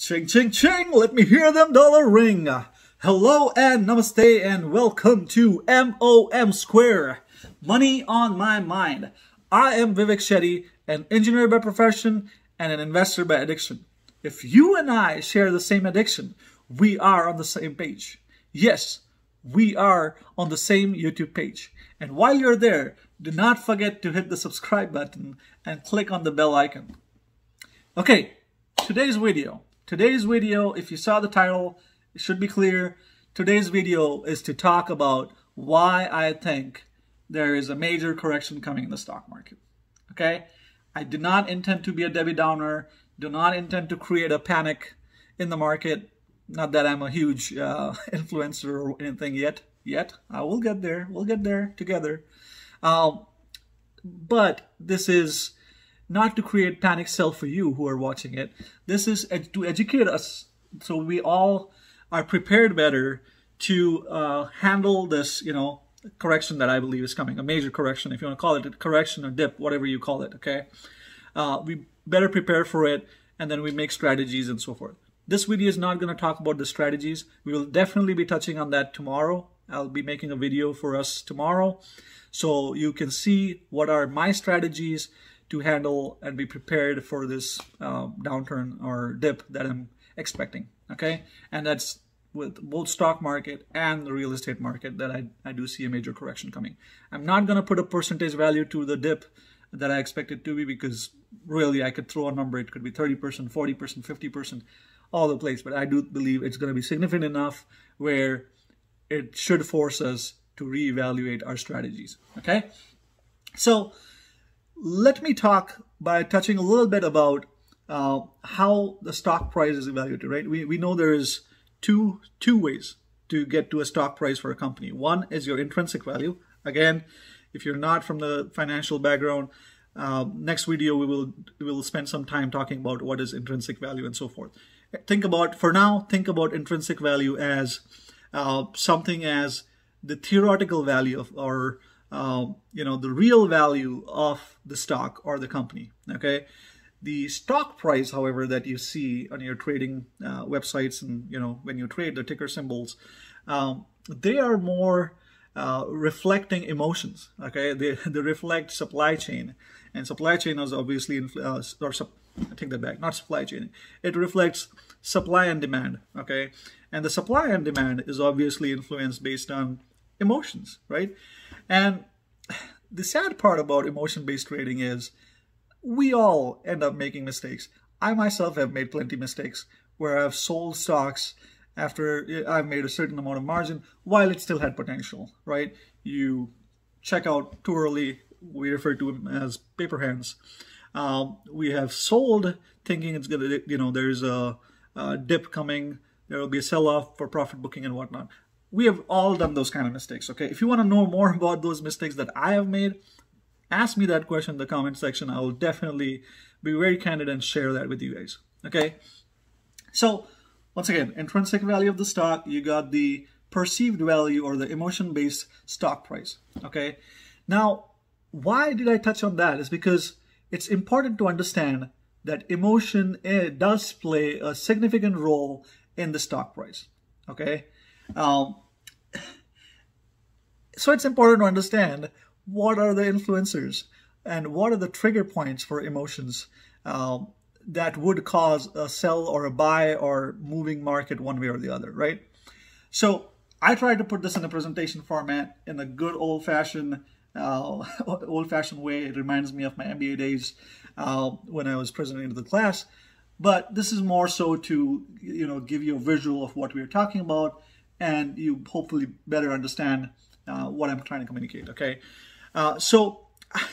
Ching, ching, ching! Let me hear them dollar ring. Hello and namaste and welcome to MOM Square. Money on my mind. I am Vivek Shetty, an engineer by profession and an investor by addiction. If you and I share the same addiction, we are on the same page. Yes, we are on the same YouTube page. And while you're there, do not forget to hit the subscribe button and click on the bell icon. Okay, today's video, if you saw the title, it should be clear. Today's video is to talk about why I think there is a major correction coming in the stock market. Okay, I do not intend to be a Debbie Downer, do not intend to create a panic in the market. Not that I'm a huge influencer or anything yet. I will get there. We'll get there together. But this is not to create panic sell for you who are watching it. This is to educate us so we all are prepared better to handle this, correction that I believe is coming. A major correction, if you want to call it a correction or dip, whatever you call it, okay? We better prepare for it, and then we make strategies and so forth. This video is not going to talk about the strategies. We will definitely be touching on that tomorrow. I'll be making a video for us tomorrow, so you can see what are my strategies to handle and be prepared for this downturn or dip that I'm expecting, okay? And that's with both stock market and the real estate market that I do see a major correction coming. I'm not going to put a percentage value to the dip that I expect it to be, because really I could throw a number. It could be 30%, 40%, 50%, all the place. But I do believe it's going to be significant enough where it should force us to reevaluate our strategies, okay? So let me talk by touching a little bit about how the stock price is evaluated, right? We know there is two ways to get to a stock price for a company. One is your intrinsic value. Again, if you're not from the financial background, next video we will spend some time talking about what is intrinsic value and so forth. For now, think about intrinsic value as something as the theoretical value of, or the real value of the stock or the company, okay? The stock price, however, that you see on your trading websites and, when you trade the ticker symbols, they are more reflecting emotions, okay? They reflect supply chain. And supply chain is obviously, I take that back, not supply chain. It reflects supply and demand, okay? And the supply and demand is obviously influenced based on emotions, right? And the sad part about emotion-based trading is we all end up making mistakes. I myself have made plenty of mistakes where I've sold stocks after I've made a certain amount of margin while it still had potential, right? You check out too early. We refer to them as paper hands. We have sold thinking it's going to, there's a dip coming. There will be a sell-off for profit booking and whatnot. We have all done those kind of mistakes, okay? If you want to know more about those mistakes that I have made, ask me that question in the comment section. I will definitely be very candid and share that with you guys, okay? So, once again, intrinsic value of the stock, you got the perceived value or the emotion-based stock price, okay? Now, why did I touch on that? Is because it's important to understand that emotion does play a significant role in the stock price, okay? So it's important to understand what are the influencers and what are the trigger points for emotions that would cause a sell or a buy or moving market one way or the other, right? So I tried to put this in a presentation format in a good old-fashioned way. It reminds me of my MBA days when I was presenting to the class. But this is more so to give you a visual of what we're talking about, and you hopefully better understand what I'm trying to communicate, okay? So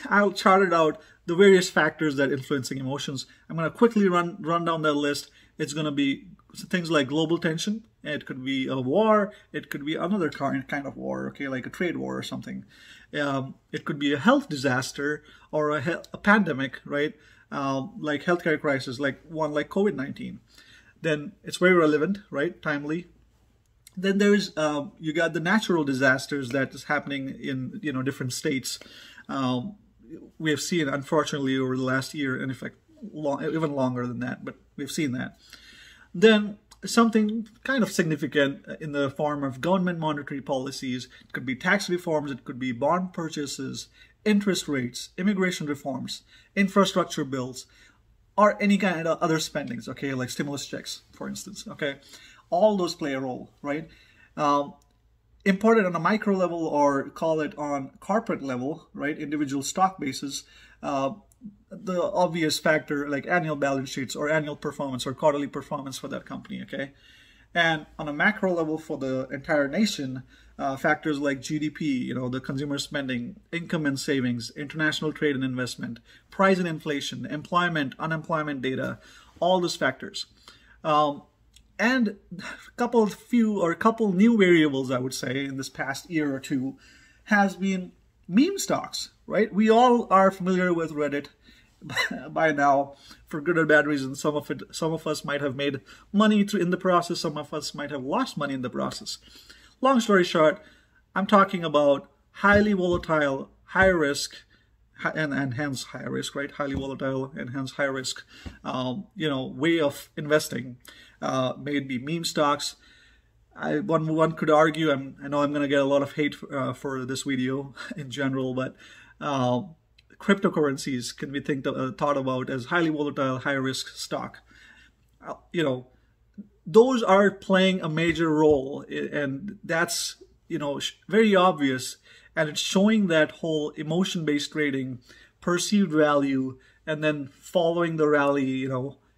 I'll chart out the various factors that influencing emotions. I'm going to quickly run down that list. It's going to be things like global tension. It could be a war. It could be another kind of war, okay, like a trade war or something. It could be a health disaster or a pandemic, right? Like healthcare crisis, like COVID-19. Then it's very relevant, right? Timely. Then there's you got the natural disasters that is happening in different states. We have seen, unfortunately, over the last year, and in fact even longer than that, but we've seen that. then something kind of significant in the form of government monetary policies. It could be tax reforms, it could be bond purchases, interest rates, immigration reforms, infrastructure bills, or any kind of other spendings, okay, like stimulus checks, for instance, okay? All those play a role, right? Imported on a micro level, or call it on corporate level, right, individual stock basis, the obvious factor like annual balance sheets or annual performance or quarterly performance for that company, okay? And on a macro level for the entire nation, factors like GDP, the consumer spending, income and savings, international trade and investment, price and inflation, employment, unemployment data, all those factors. And a couple new variables, I would say, in this past year or two has been meme stocks, right? We all are familiar with Reddit by now, for good or bad reasons. Some of us might have made money in the process. Some of us might have lost money in the process. Long story short, I'm talking about highly volatile, high risk, and hence high risk, right? Highly volatile and hence high risk, way of investing. Maybe meme stocks. One could argue, I know I'm going to get a lot of hate for this video in general, but cryptocurrencies can be thought about as highly volatile, high risk stock. Those are playing a major role, and that's very obvious, and it's showing that whole emotion-based trading, perceived value, and then following the rally,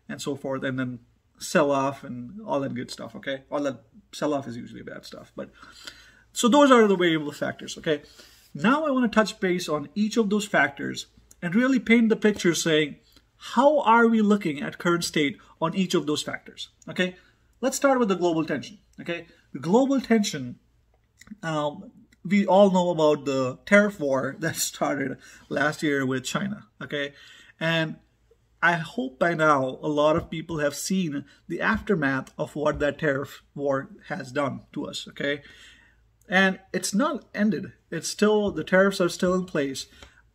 and so forth, and then sell off and all that good stuff, okay? All that sell off is usually bad stuff, but so those are the variable factors, okay? Now I want to touch base on each of those factors and really paint the picture saying, how are we looking at current state on each of those factors, okay? Let's start with the global tension, okay? The global tension, we all know about the tariff war that started last year with China, okay? And I hope by now a lot of people have seen the aftermath of what that tariff war has done to us, okay? And it's not ended. It's still, the tariffs are still in place.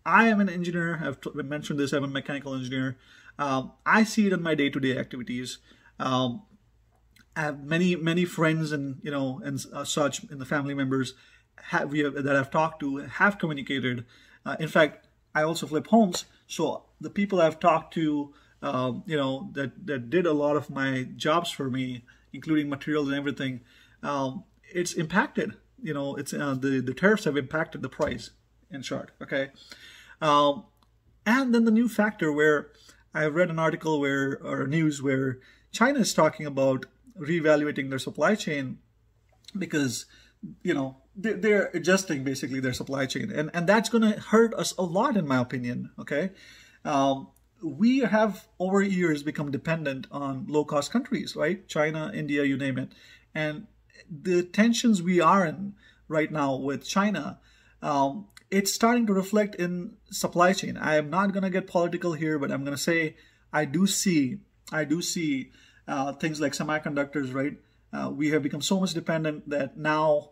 I am an engineer. I've mentioned this. I'm a mechanical engineer. I see it in my day-to-day activities. I have many friends and such in the family members that I've talked to have communicated. In fact, I also flip homes, so the people I've talked to, that did a lot of my jobs for me, including materials and everything, it's impacted. It's the tariffs have impacted the price, in short. Okay, and then the new factor where I read an article or news where China is talking about reevaluating their supply chain because they're adjusting basically their supply chain, and that's going to hurt us a lot, in my opinion. Okay, we have over years become dependent on low-cost countries, right? China, India, you name it, and the tensions we are in right now with China, it's starting to reflect in supply chain. I am not going to get political here, but I'm going to say I do see things like semiconductors, right? We have become so much dependent that now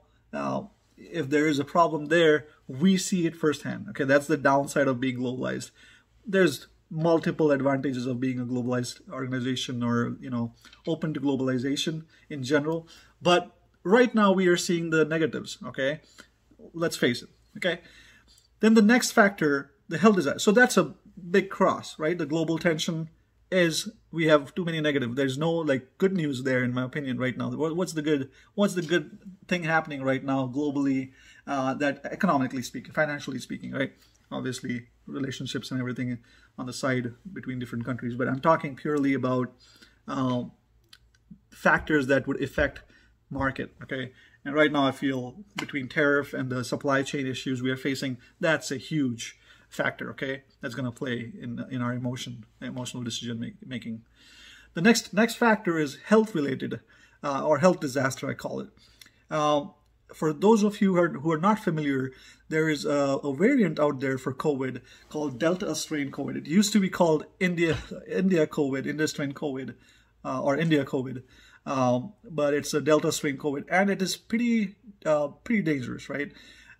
if there is a problem there, we see it firsthand. Okay, that's the downside of being globalized. There's multiple advantages of being a globalized organization or open to globalization in general, but right now we are seeing the negatives. Okay, let's face it. Okay, then the next factor, the health disaster. So that's a big cross, right? The global tension is we have too many negative. There's no good news there, in my opinion, right now. What's the good thing happening right now globally, that economically speaking, financially speaking, right? Obviously relationships and everything on the side between different countries, but I'm talking purely about factors that would affect market. Okay, and right now I feel between tariff and the supply chain issues we are facing, that's a huge factor. Okay, that's going to play in our emotional decision making. The next factor is health related or health disaster, I call it. For those of you who are not familiar, there is a variant out there for COVID called Delta strain COVID. It used to be called India COVID, India strain COVID, or India COVID, but it's a Delta strain COVID, and it is pretty dangerous, right?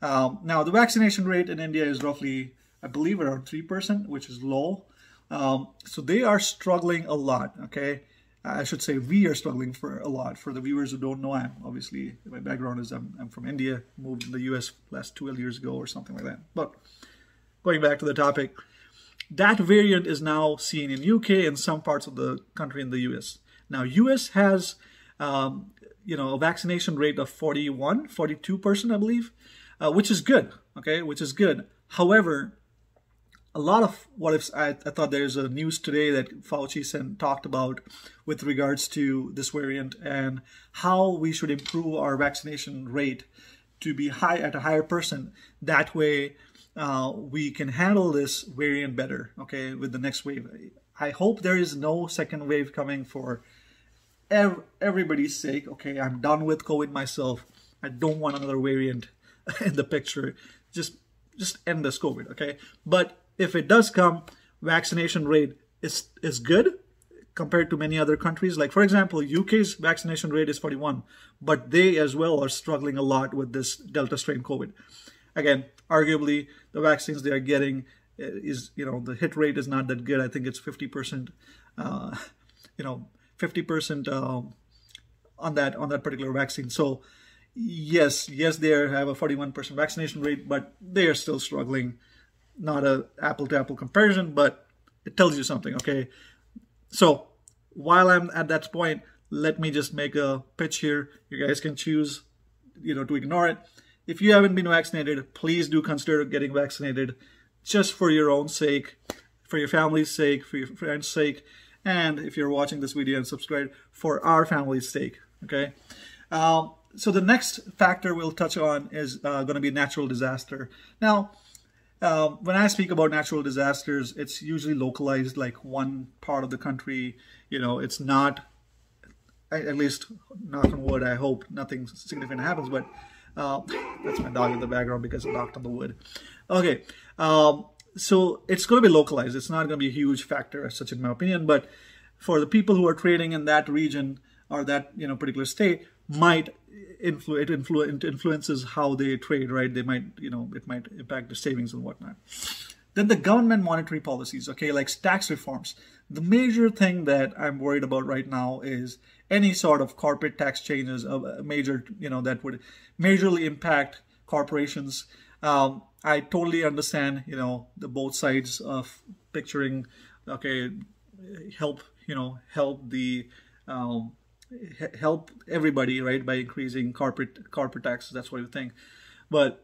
Now the vaccination rate in India is roughly, I believe, around 3%, which is low. So they are struggling a lot. Okay, I should say we are struggling for a lot. For the viewers who don't know, obviously, my background is I'm from India, moved to the US last 12 years ago or something like that. But going back to the topic, that variant is now seen in UK and some parts of the country in the US. Now, US has, a vaccination rate of 42%, I believe, which is good, okay, which is good. However, a lot of what if I thought there's a news today that Fauci talked about with regards to this variant and how we should improve our vaccination rate to be high at a higher percent. That way, we can handle this variant better, okay, with the next wave. I hope there is no second wave coming for everybody's sake, okay? I'm done with COVID myself. I don't want another variant in the picture. Just end this COVID, okay? But if it does come, vaccination rate is good compared to many other countries. Like, for example, UK's vaccination rate is 41, but they as well are struggling a lot with this Delta strain COVID. Again, arguably, the vaccines they are getting is, the hit rate is not that good. I think it's 50%, 50% on that particular vaccine. So, yes, they have a 41% vaccination rate, but they are still struggling. Not a apple-to-apple comparison, but it tells you something, okay? So, while I'm at that point, let me just make a pitch here. You guys can choose, to ignore it. If you haven't been vaccinated, please do consider getting vaccinated just for your own sake, for your family's sake, for your friends' sake, and if you're watching this video and subscribe, for our family's sake, okay? So the next factor we'll touch on is going to be natural disaster. Now, when I speak about natural disasters, it's usually localized, like one part of the country. It's not, at least knock on wood, I hope nothing significant happens, but that's my dog in the background because it knocked on the wood. Okay, so it's going to be localized. It's not going to be a huge factor as such, in my opinion, but for the people who are trading in that region or that particular state, it influences how they trade, right? They might, it might impact their savings and whatnot. Then the government monetary policies, okay, like tax reforms. The major thing that I'm worried about right now is any sort of corporate tax changes of a major, that would majorly impact corporations. I totally understand, the both sides of picturing, okay, help everybody, right, by increasing corporate taxes. That's what you think, but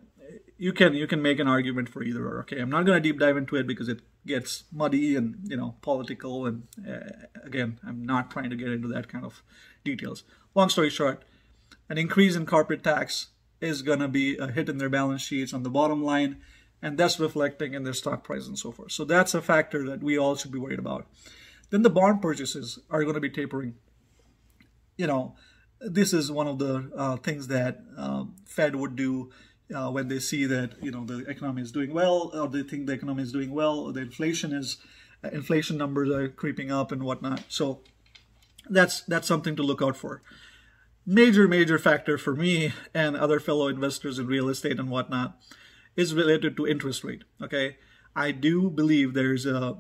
you can make an argument for either or. Okay, I'm not going to deep dive into it because it gets muddy and political, and again, I'm not trying to get into that kind of details. Long story short, an increase in corporate tax is going to be a hit in their balance sheets on the bottom line, and that's reflecting in their stock price and so forth. So that's a factor that we all should be worried about. Then the bond purchases are going to be tapering. This is one of the things that Fed would do when they see that the economy is doing well, or they think the economy is doing well, or the inflation numbers are creeping up and whatnot. So that's something to look out for. Major factor for me and other fellow investors in real estate and whatnot is related to interest rate. Okay, I do believe there's a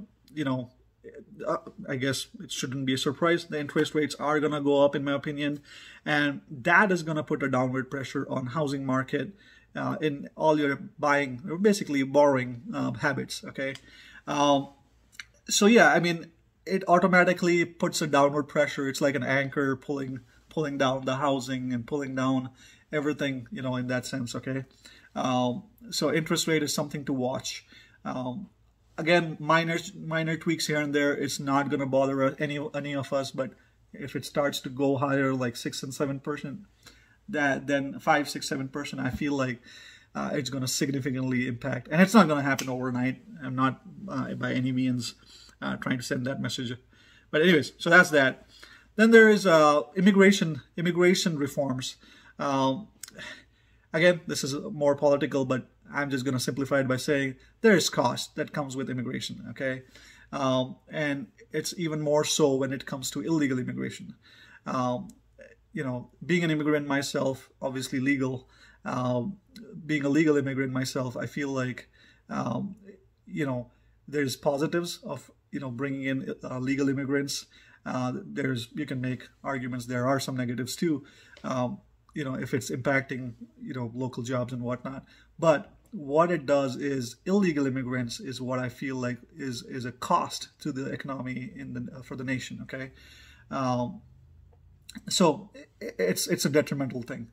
I guess it shouldn't be a surprise. The interest rates are going to go up, in my opinion, and that is going to put a downward pressure on housing market in all your buying, or basically borrowing habits. Okay, so yeah, I mean, it automatically puts a downward pressure. It's like an anchor pulling down the housing and pulling down everything, in that sense. Okay, so interest rate is something to watch. Again, minor tweaks here and there. It's not going to bother any of us, but if it starts to go higher, like 6 and 7%, then 5, 6, 7%, I feel like it's going to significantly impact. And it's not going to happen overnight. I'm not by any means trying to send that message. But anyways, so that's that. Then there is immigration reforms. Again, this is more political, but I'm just going to simplify it by saying there is cost that comes with immigration, okay? And it's even more so when it comes to illegal immigration. Being an immigrant myself, obviously legal, being a legal immigrant myself, I feel like, there's positives of, bringing in legal immigrants. You can make arguments. There are some negatives too, if it's impacting, local jobs and whatnot. But what it does is illegal immigrants is what I feel like is a cost to the economy for the nation. Okay, so it's a detrimental thing.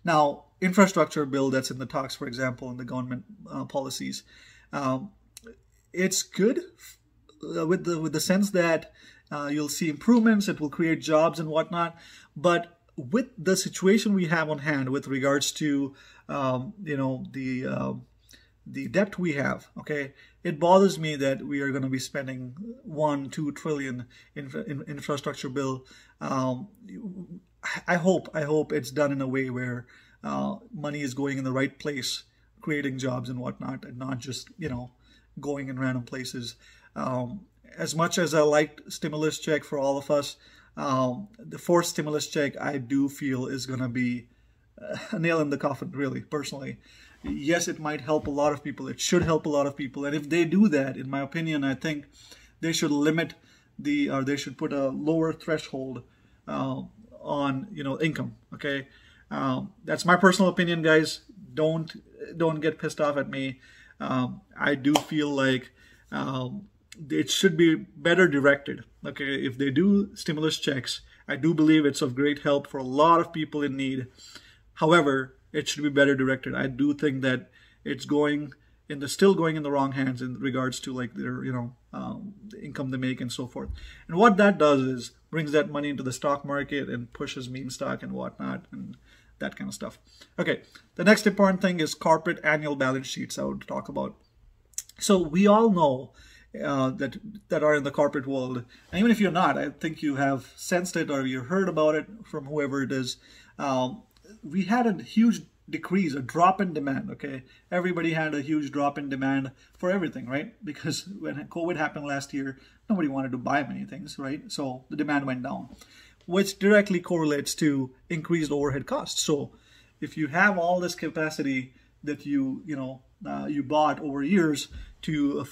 Now, infrastructure bill that's in the talks, for example, in the government policies, it's good with the sense that you'll see improvements. It will create jobs and whatnot. But with the situation we have on hand with regards to the debt we have, okay, it bothers me that we are going to be spending 1-2 trillion in infrastructure bill. I hope it's done in a way where money is going in the right place, creating jobs and whatnot, and not just going in random places. As much as I liked stimulus check for all of us, the fourth stimulus check I do feel is going to be a nail in the coffin, really, personally. Yes, it might help a lot of people. It should help a lot of people. And if they do that, in my opinion, I think they should they should put a lower threshold on income. Okay, that's my personal opinion, guys. Don't get pissed off at me. I do feel like it should be better directed. Okay, if they do stimulus checks, I do believe it's of great help for a lot of people in need. However, it should be better directed. I do think that it's still going in the wrong hands in regards to like their the income they make and so forth. And what that does is brings that money into the stock market and pushes meme stock and whatnot and that kind of stuff. Okay, the next important thing is corporate annual balance sheets I would talk about. So we all know that are in the corporate world, and even if you're not, I think you have sensed it or you heard about it from whoever it is. We had a huge decrease, a drop in demand. Okay, everybody had a huge drop in demand for everything, right? Because when COVID happened last year, nobody wanted to buy many things, right? So the demand went down, which directly correlates to increased overhead costs. So if you have all this capacity that you bought over years to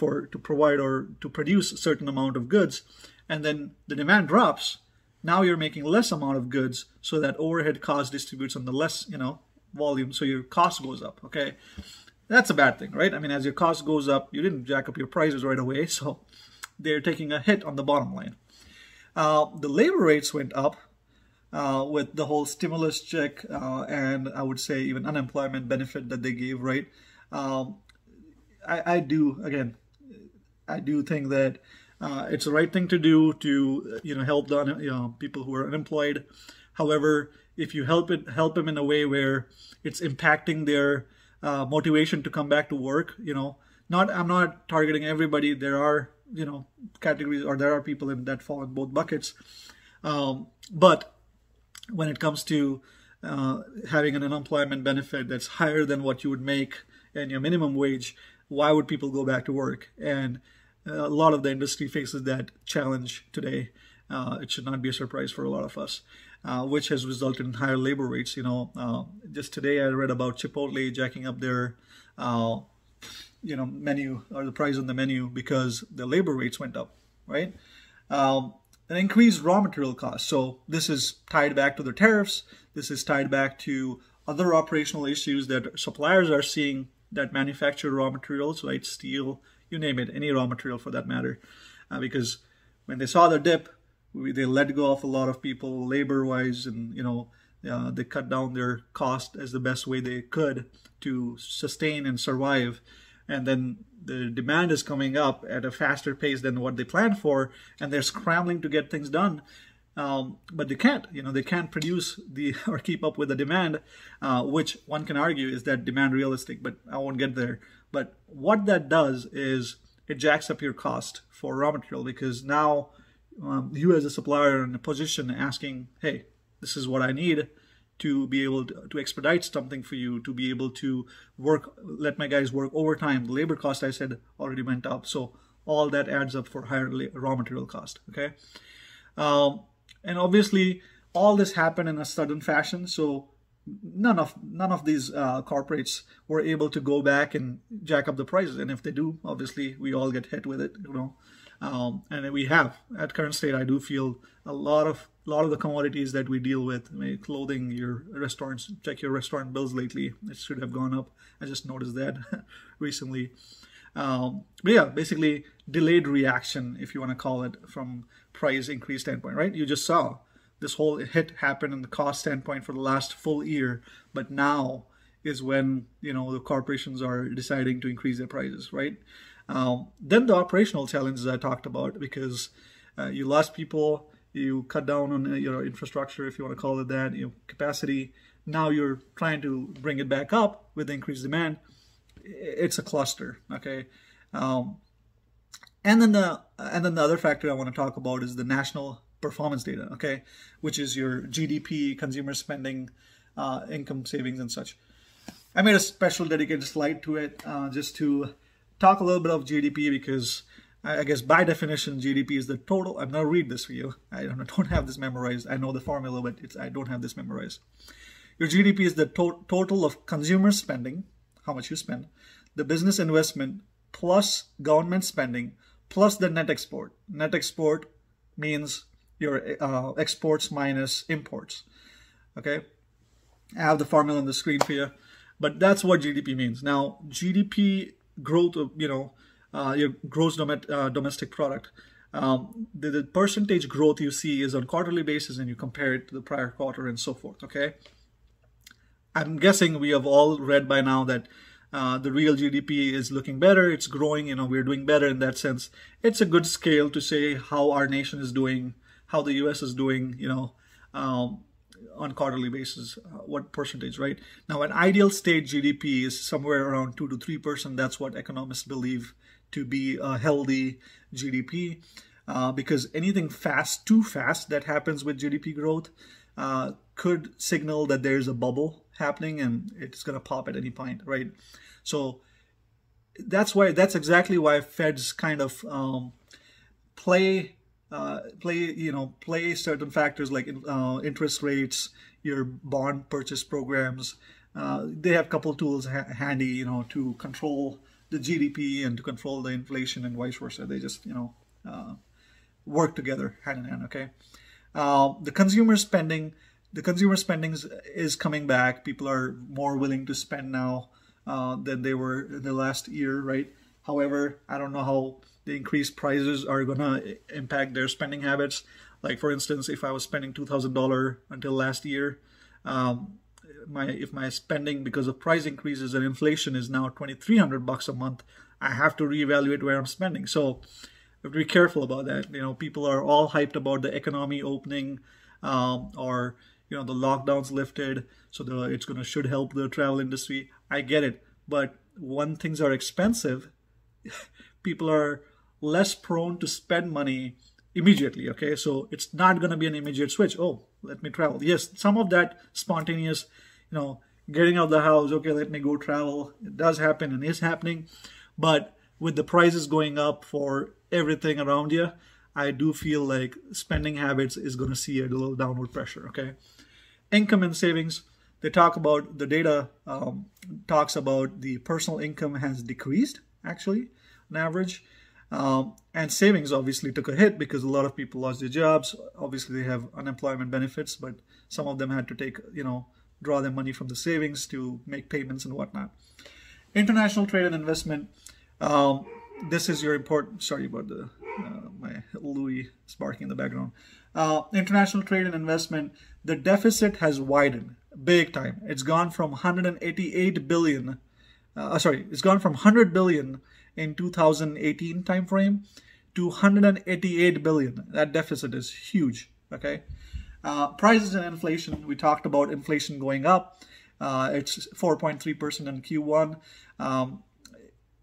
provide or to produce a certain amount of goods, and then the demand drops, now you're making less amount of goods, so that overhead cost distributes on the less volume, so your cost goes up. Okay, that's a bad thing, right? I mean, as your cost goes up, you didn't jack up your prices right away, so they're taking a hit on the bottom line. The labor rates went up with the whole stimulus check and I would say even unemployment benefit that they gave, right? I do think that it's the right thing to do to help the people who are unemployed. However, if you help them in a way where it's impacting their motivation to come back to work, I'm not targeting everybody. There are categories, or there are people that fall in both buckets. But when it comes to having an unemployment benefit that's higher than what you would make in your minimum wage, why would people go back to work? And a lot of the industry faces that challenge today. It should not be a surprise for a lot of us, which has resulted in higher labor rates. Just today I read about Chipotle jacking up their menu, or the price on the menu, because the labor rates went up, right? An increased raw material costs. So this is tied back to the tariffs. This is tied back to other operational issues that suppliers are seeing that manufacture raw materials, right? Steel, you name it, any raw material for that matter. Because when they saw the dip, they let go of a lot of people labor-wise, and they cut down their cost as the best way they could to sustain and survive. And then the demand is coming up at a faster pace than what they planned for, and they're scrambling to get things done. But they can't, they can't produce or keep up with the demand, which one can argue is that demand realistic, but I won't get there. But what that does is it jacks up your cost for raw material, because now you as a supplier are in a position asking, hey, this is what I need to be able to expedite something for you, to be able to let my guys work overtime. The labor cost, I said, already went up. So all that adds up for higher raw material cost, okay? And obviously, all this happened in a sudden fashion. So none of these corporates were able to go back and jack up the prices. And if they do, obviously, we all get hit with it, And we have at current state. I do feel a lot of the commodities that we deal with, clothing, your restaurants. Check your restaurant bills lately; it should have gone up. I just noticed that recently. But yeah, basically delayed reaction, if you want to call it, from price increase standpoint, right? You just saw this whole hit happen in the cost standpoint for the last full year, but now is when the corporations are deciding to increase their prices, right? Then the operational challenges I talked about, because you lost people, you cut down on your infrastructure, if you want to call it that, capacity. Now you're trying to bring it back up with increased demand. It's a cluster, okay. And then the other factor I want to talk about is the national performance data, okay, which is your GDP, consumer spending, income, savings, and such. I made a special dedicated slide to it just to talk a little bit of GDP, because I guess by definition GDP is the total. I'm gonna read this for you. I don't have this memorized. I know the formula, but I don't have this memorized. Your GDP is the total of consumer spending, how much you spend, the business investment plus government spending plus the net export. Net export means your exports minus imports. Okay, I have the formula on the screen for you, but that's what GDP means. Now, GDP growth of your gross domestic product. The percentage growth you see is on quarterly basis, and you compare it to the prior quarter and so forth. Okay, I'm guessing we have all read by now that the real GDP is looking better. It's growing. We're doing better in that sense. It's a good scale to say how our nation is doing, how the U.S. is doing. On quarterly basis, what percentage, right? Now, an ideal state GDP is somewhere around 2 to 3%. That's what economists believe to be a healthy GDP, because anything too fast that happens with GDP growth could signal that there's a bubble happening and it's going to pop at any point, right? So that's exactly why Feds kind of play certain factors like interest rates, your bond purchase programs. They have a couple tools handy, to control the GDP and to control the inflation and vice versa. They just, work together hand in hand. Okay. The consumer spending is coming back. People are more willing to spend now than they were in the last year, right? However, I don't know how the increased prices are going to impact their spending habits. Like, for instance, if I was spending $2,000 until last year, if my spending because of price increases and inflation is now $2,300 a month, I have to reevaluate where I'm spending. So we have to be careful about that. People are all hyped about the economy opening, or the lockdowns lifted, so should help the travel industry. I get it, but when things are expensive, people are less prone to spend money immediately. Okay, so it's not going to be an immediate switch. Oh, let me travel. Yes, some of that spontaneous, getting out of the house. Okay, let me go travel. It does happen and is happening, but with the prices going up for everything around you, I do feel like spending habits is going to see a little downward pressure. Okay, income and savings. They talk about the data. Talks about the personal income has decreased actually on average. And savings obviously took a hit because a lot of people lost their jobs. Obviously, they have unemployment benefits, but some of them had to take, draw their money from the savings to make payments and whatnot. International trade and investment. This is your important. Sorry about my Louis sparking in the background. International trade and investment. The deficit has widened big time. It's gone from 188 billion. It's gone from 100 billion in 2018 timeframe to 188 billion. That deficit is huge. Okay, prices and inflation. We talked about inflation going up. It's 4.3% in Q1.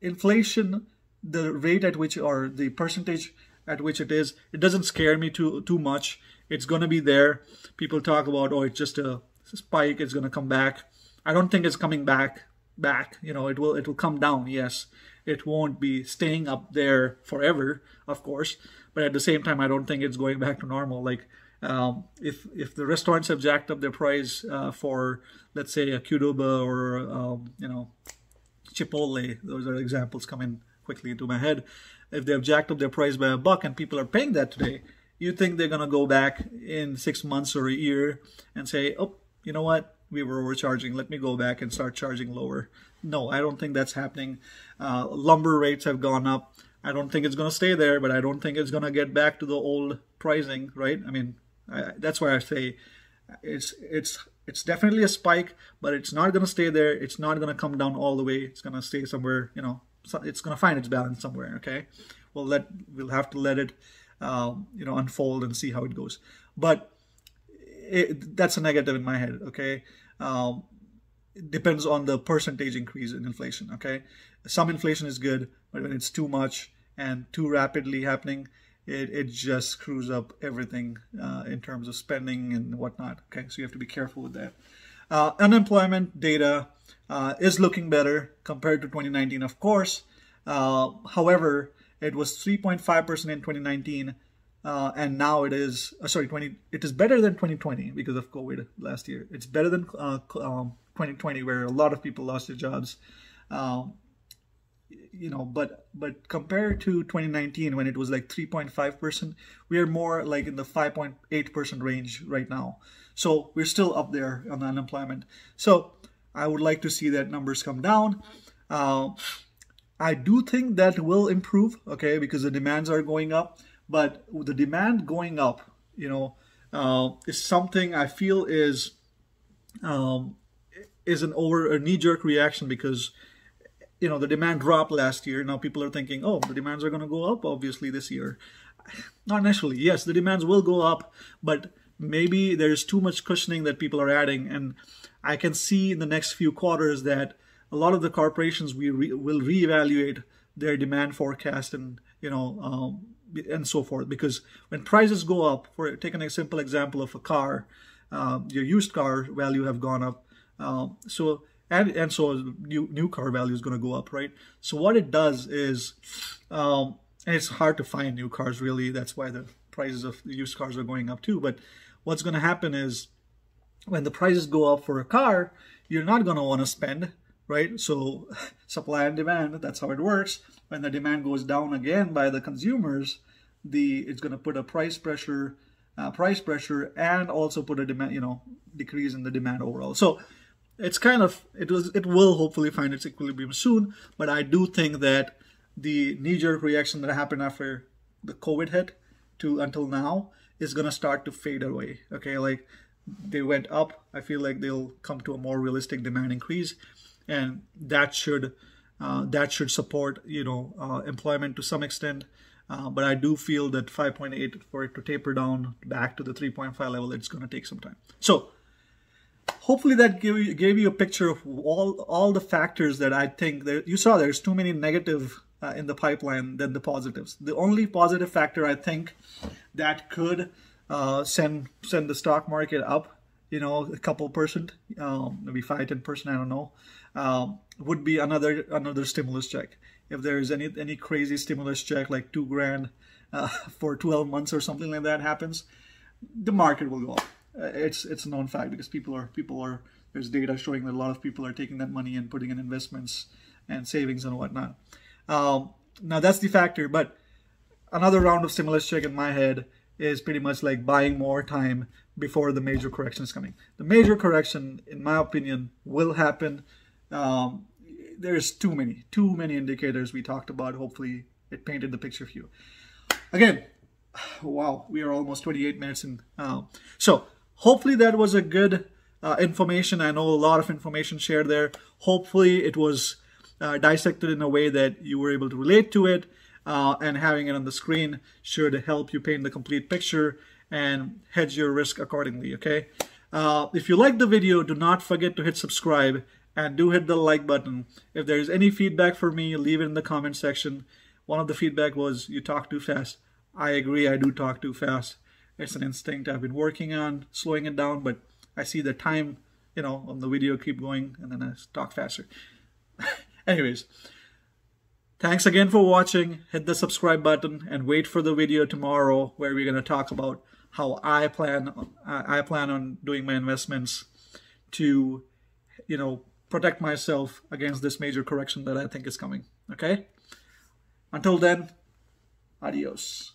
Inflation, the rate at which, or the percentage at which it is, it doesn't scare me too much. It's going to be there. People talk about, it's just a spike. It's going to come back. I don't think it's coming back. It will come down. Yes. It won't be staying up there forever, of course, but at the same time, I don't think it's going back to normal. Like, if the restaurants have jacked up their price for, let's say, a Qdoba or Chipotle, those are examples coming quickly into my head. If they've jacked up their price by $1 and people are paying that today, you think they're going to go back in 6 months or a year and say, oh, you know what? We were overcharging. Let me go back and start charging lower. No, I don't think that's happening. Lumber rates have gone up. I don't think it's going to stay there, but I don't think it's going to get back to the old pricing, right? I mean, that's why I say it's definitely a spike, but it's not going to stay there. It's not going to come down all the way. It's going to stay somewhere, you know, it's going to find its balance somewhere, okay? We'll have to let it, you know, unfold and see how it goes. But that's a negative in my head, okay? It depends on the percentage increase in inflation, okay? Some inflation is good, but when it's too much and too rapidly happening, it just screws up everything in terms of spending and whatnot, okay? So you have to be careful with that. Unemployment data is looking better compared to 2019, of course. However, it was 3.5% in 2019, and now it is, it is better than 2020 because of COVID last year. It's better than 2020, where a lot of people lost their jobs. You know, but compared to 2019, when it was like 3.5%, we are more like in the 5.8% range right now. So we're still up there on the unemployment. So I would like to see that numbers come down. I do think that will improve, okay, because the demands are going up. But the demand going up, you know, is something I feel is a knee-jerk reaction, because, you know, the demand dropped last year. Now people are thinking, oh, the demands are going to go up obviously this year. Not necessarily. Yes, the demands will go up, but maybe there's too much cushioning that people are adding. And I can see in the next few quarters that a lot of the corporations will reevaluate their demand forecast and, you know, and so forth. Because when prices go up, for taking a simple example of a car, your used car value have gone up. So new car value is going to go up, right? So what it does is, and it's hard to find new cars really. That's why the prices of the used cars are going up too. But what's going to happen is, when the prices go up for a car, you're not going to want to spend, right? So supply and demand, that's how it works. When the demand goes down again by the consumers, it's going to put a price pressure, and also put a demand, you know, decrease in the demand overall. So it's kind of, it will hopefully find its equilibrium soon. But I do think that the knee-jerk reaction that happened after the COVID hit until now is going to start to fade away. Okay, like they went up. I feel like they'll come to a more realistic demand increase, and that should support, you know, employment to some extent. But I do feel that 5.8, for it to taper down back to the 3.5 level, it's going to take some time. So hopefully that gave you a picture of all the factors that I think that you saw. There's too many negative in the pipeline than the positives. The only positive factor I think that could send the stock market up, you know, a couple percent, maybe 5-10%, I don't know, would be another stimulus check. If there is any crazy stimulus check like $2,000 for 12 months or something like that happens, the market will go up. It's a known fact, because people are there's data showing that a lot of people are taking that money and putting in investments and savings and whatnot. Now that's the factor, but another round of stimulus check in my head is pretty much like buying more time before the major correction is coming. The major correction, in my opinion, will happen. There's too many indicators we talked about. Hopefully it painted the picture for you. Again, wow, we are almost 28 minutes in. So hopefully that was a good information. I know a lot of information shared there. Hopefully it was dissected in a way that you were able to relate to it, and having it on the screen should help you paint the complete picture and hedge your risk accordingly, okay? If you liked the video, do not forget to hit subscribe, and do hit the like button. If there's any feedback for me, leave it in the comment section. One of the feedback was, you talk too fast. I agree, I do talk too fast. It's an instinct. I've been working on slowing it down, but I see the time, you know, on the video keep going, and then I talk faster. Anyways, thanks again for watching. Hit the subscribe button and wait for the video tomorrow, where we're going to talk about how I plan on doing my investments to, you know, protect myself against this major correction that I think is coming. Okay? Until then, adios.